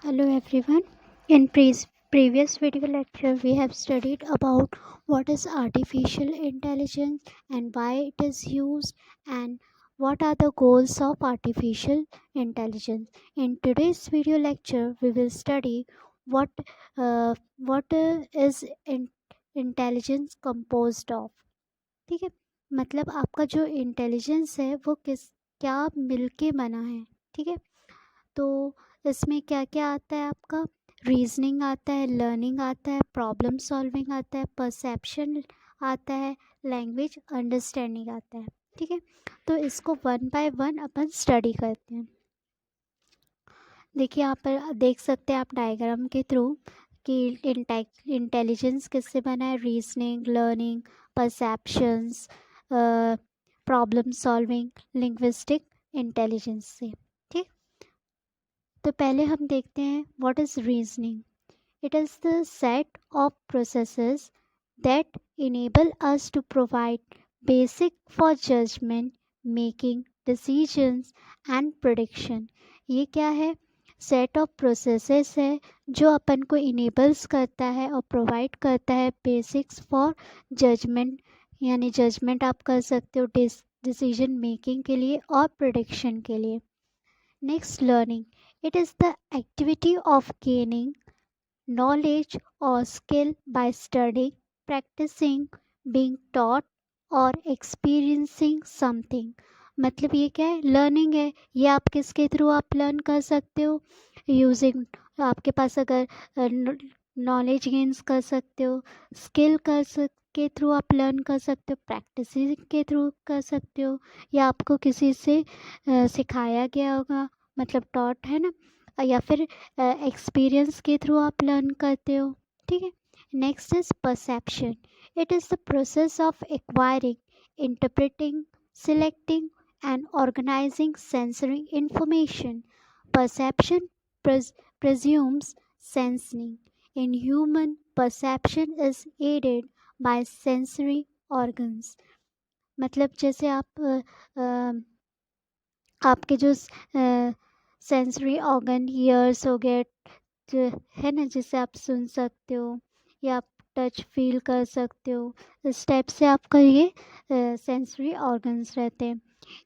Hello everyone. In previous video lecture, we have studied about what is artificial intelligence and why it is used and what are the goals of artificial intelligence. In today's video lecture, we will study what is intelligence composed of. ठीक है, मतलब आपका जो intelligence है वो क्या मिलके बना है. ठीक है, तो इसमें क्या क्या आता है आपका. रीजनिंग आता है, लर्निंग आता है, प्रॉब्लम सॉल्विंग आता है, परसेप्शन आता है, लैंग्वेज अंडरस्टैंडिंग आता है. ठीक है, तो इसको one by one upon study करते हैं. देखिए यहाँ पर देख सकते हैं आप डायग्राम के थ्रू कि इंटेलिजेंस किससे बना है. Reasoning, learning, perceptions, problem solving, linguistic intelligence से. ठीक, तो पहले हम देखते हैं what is reasoning. It is the set of processes that enable us to provide basic for judgement, making decisions and prediction. ये क्या है? सेट ऑफ प्रोसेसेस है जो अपन को इनेबल्स करता है और प्रोवाइड करता है बेसिक्स फॉर जजमेंट, यानी जजमेंट आप कर सकते हो डिसीजन मेकिंग के लिए और प्रिडिक्शन के लिए. Next, learning. It is the activity of gaining knowledge or skill by studying, practicing, being taught और experiencing something. मतलब ये क्या है? लर्निंग है. ये आप किसके थ्रू आप लर्न कर सकते हो? यूजिंग, आपके पास अगर नॉलेज गेन्स कर सकते हो, स्किल के थ्रू आप लर्न कर सकते हो, प्रैक्टिसिंग के थ्रू कर सकते हो, या आपको किसी से सिखाया गया होगा, मतलब टॉट है ना, या फिर एक्सपीरियंस के थ्रू आप लर्न करते हो. ठीक है. Next is perception. It is the process of acquiring, interpreting, selecting and organising sensory information. Perception presumes sensing. In human, perception is aided by sensory organs. मतलब जैसे आपके जो सेंसरी ऑर्गन, ईयर्स हो गए, जो है ना, जिससे आप सुन सकते हो या आप टच फील कर सकते हो, इस टाइप से आपका ये सेंसरी ऑर्गन्स रहते हैं.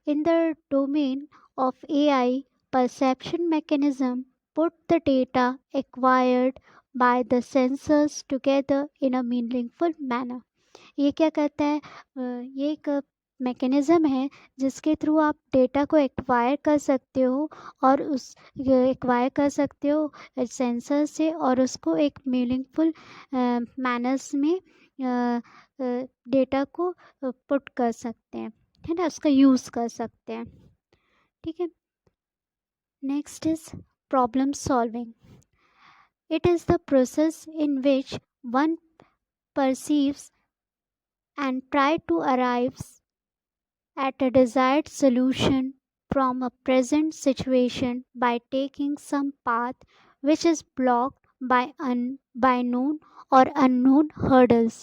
In the domain of AI, perception mechanism put the data acquired by the sensors together in a meaningful manner. ये क्या करता है? ये एक मैकेनिज़्म है जिसके थ्रू आप डेटा को एक्वायर कर सकते हो और उस एक्वायर कर सकते हो सेंसर से, और उसको एक मीनिंगफुल मैनर्स में डेटा को पुट कर सकते हैं, है ना, उसका यूज़ कर सकते हैं. ठीक है. Next is problem solving. It is the process in which one perceives and try to arrive at a desired solution from a present situation by taking some path which is blocked by known और unknown hurdles.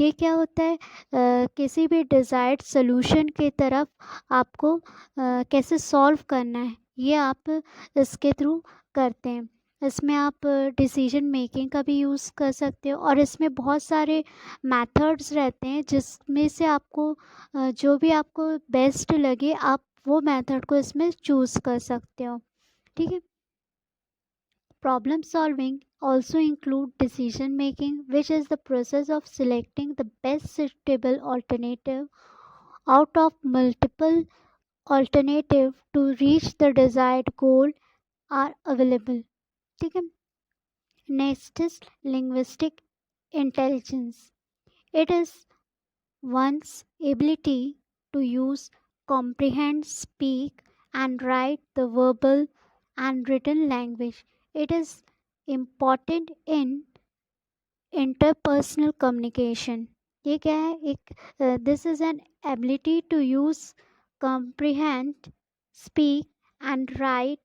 ये क्या होता है? किसी भी desired solution की तरफ आपको कैसे सॉल्व करना है, ये आप इसके थ्रू करते हैं. इसमें आप डिसीजन मेकिंग का भी यूज़ कर सकते हो, और इसमें बहुत सारे मेथड्स रहते हैं जिसमें से आपको जो भी आपको बेस्ट लगे आप वो मेथड को इसमें चूज़ कर सकते हो. ठीक है. Problem solving also include decision making, which is the process of selecting the best suitable alternative out of multiple alternative to reach the desired goal are available. ठीक है. Next is linguistic intelligence. It is one's ability to use, comprehend, speak, and write the verbal and written language. It is important in interpersonal communication. ये क्या है? एक this is an ability to use, comprehend, speak and write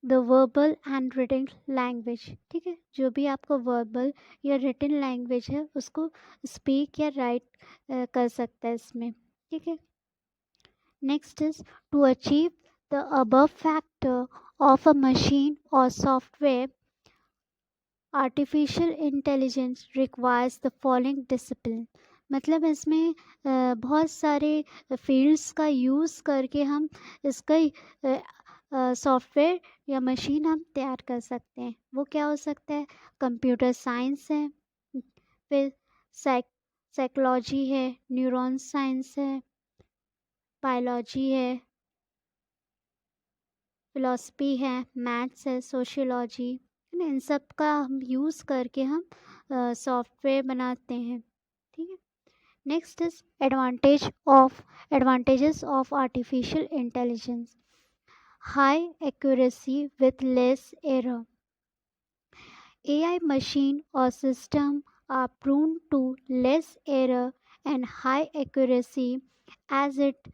the verbal and written language. ठीक है, जो भी आपको verbal या रिटन लैंग्वेज है उसको स्पीक या राइट कर सकता है इसमें. ठीक है. Next is to achieve the above factor of a machine और software artificial intelligence requires the following discipline. मतलब इसमें बहुत सारे फील्ड्स का यूज़ करके हम इसका सॉफ्टवेयर या मशीन हम तैयार कर सकते हैं। वो क्या हो सकता है? कंप्यूटर साइंस है, फिर साइकोलॉजी है, न्यूरॉन साइंस है, बायोलॉजी है, फिलॉसफी है, मैथ्स है, सोशियोलॉजी है ना। इन सब का हम यूज़ करके हम सॉफ्टवेयर बनाते हैं। ठीक है। Next is advantages of artificial intelligence. High accuracy with less error. AI machine or system are prone to less error and high accuracy as it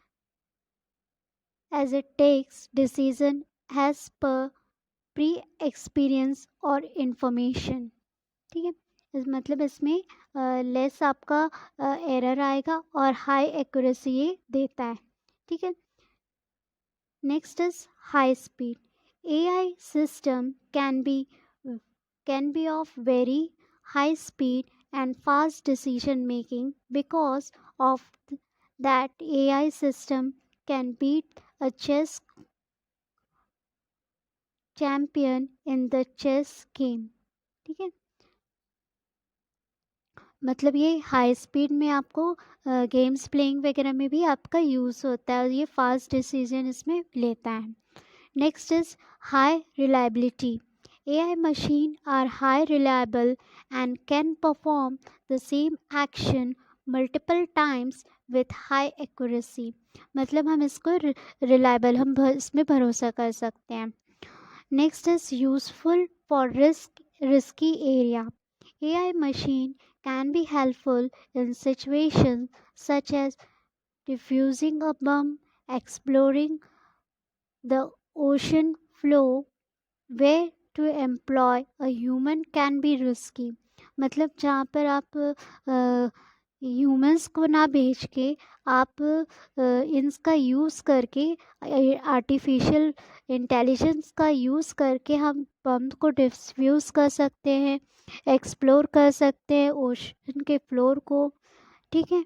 as it takes decision as per pre-experience or information। ठीक है। मतलब इसमें less आपका error आएगा और high accuracy ये देता है। ठीक है। Next is high speed. AI system can be of very high speed and fast decision making. Because of that, AI system can beat a chess champion in the chess game। ठीक है। मतलब ये high speed में आपको games playing वगैरह में भी आपका यूज़ होता है और ये फास्ट डिसीजन इसमें लेता है। Next is high reliability. AI machine are high reliable and can perform the same action multiple times with high accuracy। मतलब हम इसको रिलायबल इसमें भरोसा कर सकते हैं। Next is useful for risky area। AI machine can be helpful in situations such as defusing a bomb, exploring the ocean floor, where to employ a human can be risky। मतलब जहाँ पर आप humans को ना भेज के आप इनका यूज़ करके आर्टिफिशियल इंटेलिजेंस का यूज़ करके हम बम को डिफ्यूज़ कर सकते हैं, एक्सप्लोर कर सकते हैं ओशन के फ्लोर को। ठीक है।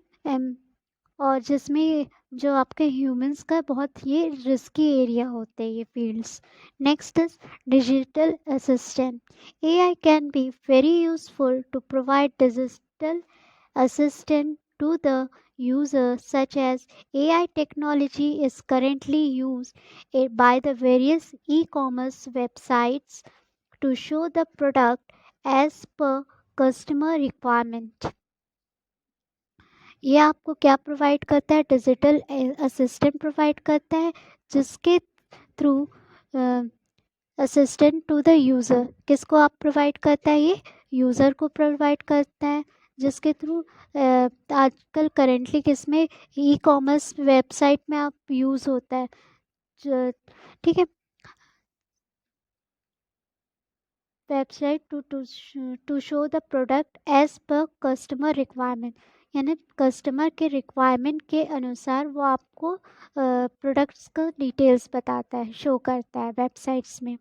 और जिसमें जो आपके ह्यूमंस का बहुत ये रिस्की एरिया होते हैं ये fields. Next is digital assistant. AI can be very useful to provide digital assistant to the user, such as AI technology is currently used by the various e-commerce websites to show the product as per customer requirement। ये आपको क्या provide करता है? Digital assistant provide करता है जिसके through assistant to the user किसको आप प्रोवाइड करता है? ये यूज़र को प्रोवाइड करता है जिसके थ्रू आजकल करेंटली किसमें ई कॉमर्स वेबसाइट में आप यूज़ होता है। ठीक है। Website to show the product as per customer requirement. यानी कस्टमर के रिक्वायरमेंट के अनुसार वो आपको प्रोडक्ट्स का डिटेल्स बताता है, शो करता है वेबसाइट्स में।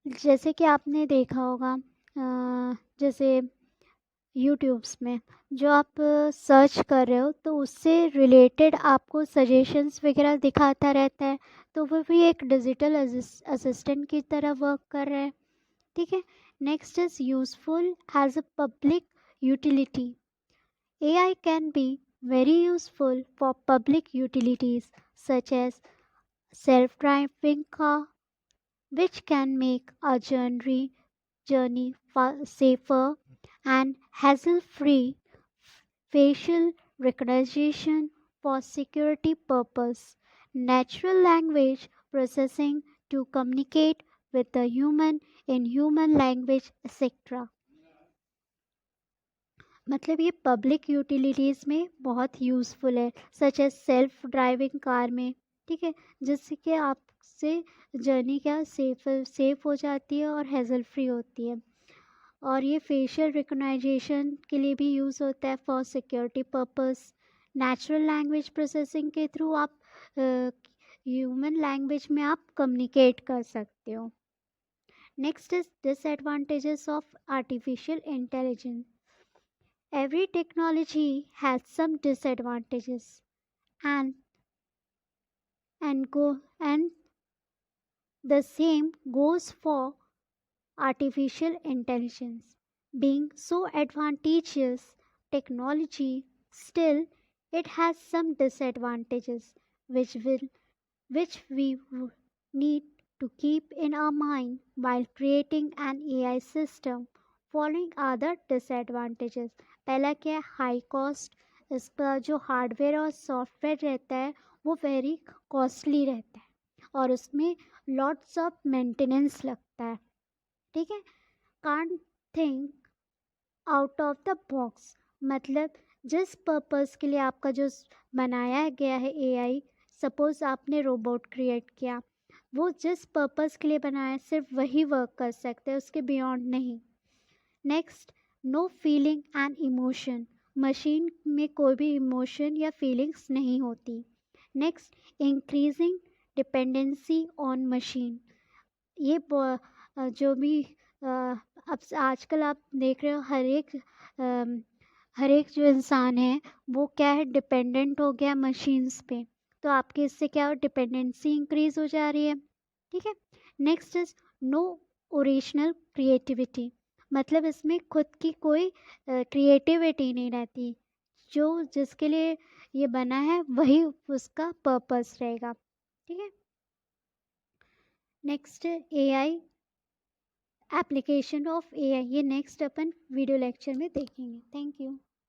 जैसे कि आपने देखा होगा जैसे यूट्यूब्स में जो आप सर्च कर रहे हो तो उससे रिलेटेड आपको सजेशंस वगैरह दिखाता रहता है, तो वो भी एक डिजिटल असिस्टेंट की तरह वर्क कर रहा है। ठीक है। Next is useful as a public utility. AI can be very useful for public utilities such as self driving car, which can make a journey safer and hassle-free. Facial recognition for security purpose, natural language processing to communicate with the human in human language, etc। मतलब ये public utilities में बहुत useful है, such as self driving car में। ठीक है। जिससे कि आपसे जर्नी क्या सेफ हो जाती है और हैजल फ्री होती है। और ये फेशियल रिकग्नाइजेशन के लिए भी यूज़ होता है for security purpose. Natural language processing के थ्रू आप ह्यूमन लैंग्वेज में आप कम्युनिकेट कर सकते हो। Next is disadvantages of artificial intelligence. Every technology has some disadvantages, and and the same goes for artificial intelligence. Being so advantageous technology, still it has some disadvantages which will which we need to keep in our mind while creating an AI system. Following other disadvantages, पहला क्या है, high cost. इसका जो hardware और software रहता है वो very costly रहता है और उसमें लॉट्स ऑफ मेंटेनेंस लगता है. ठीक है. Can't think out of the box, मतलब जिस पर्पस के लिए आपका जो बनाया गया है एआई, सपोज आपने रोबोट क्रिएट किया, वो जिस पर्पस के लिए बनाया है सिर्फ वही वर्क कर सकते हैं, उसके बियॉन्ड नहीं. Next, no feeling and emotion. Machine में कोई भी इमोशन या फीलिंग्स नहीं होती. Next, increasing dependency on machine. ये जो भी अब आजकल आप देख रहे हो हर एक जो इंसान है वो क्या है, डिपेंडेंट हो गया मशीन्स पे. तो आपके इससे क्या हो, डिपेंडेंसी इंक्रीज हो जा रही है. ठीक है. Next is no original creativity, मतलब इसमें खुद की कोई क्रिएटिविटी नहीं रहती. जो जिसके लिए ये बना है वही उसका पर्पस रहेगा. ठीक है. Next, AI, application of AI, ये नेक्स्ट अपन वीडियो लेक्चर में देखेंगे. Thank you.